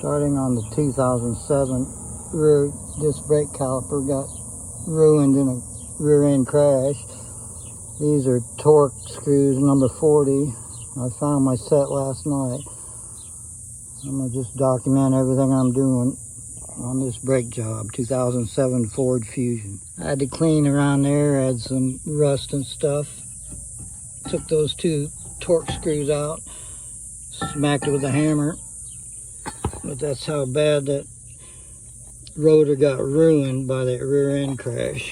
Starting on the 2007 rear disc brake caliper got ruined in a rear end crash. These are Torc screws number 40. I found my set last night. I'm going to just document everything I'm doing on this brake job, 2007 Ford Fusion. I had to clean around there, had some rust and stuff. Took those two Torc screws out, smacked it with a hammer. But that's how bad that rotor got ruined by that rear end crash.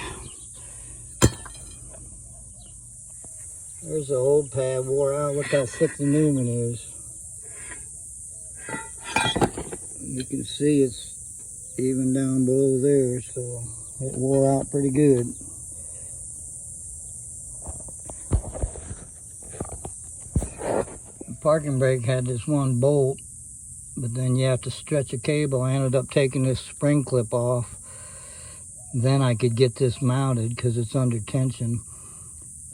There's the old pad wore out. Look how thick the new one is. You can see it's even down below there, so it wore out pretty good. The parking brake had this one bolt, but then you have to stretch a cable. I ended up taking this spring clip off. Then I could get this mounted because it's under tension.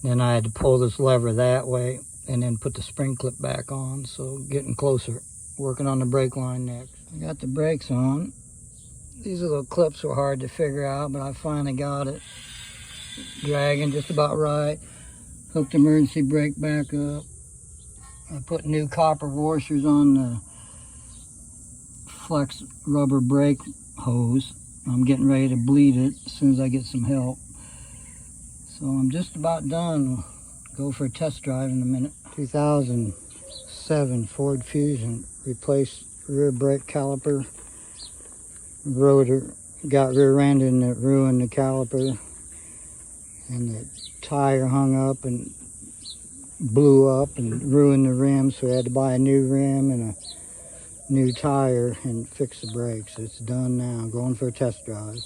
Then I had to pull this lever that way and then put the spring clip back on. So getting closer, working on the brake line next. I got the brakes on. These little clips were hard to figure out, but I finally got it. Dragging just about right. Hooked the emergency brake back up. I put new copper washers on the flex rubber brake hose. I'm getting ready to bleed it as soon as I get some help. So I'm just about done. Go for a test drive in a minute. 2007 Ford Fusion. Replaced rear brake caliper. Rotor got rear-ended and it ruined the caliper. And the tire hung up and blew up and ruined the rim. So we had to buy a new rim and a new tire and fix the brakes. It's done now. Going for a test drive.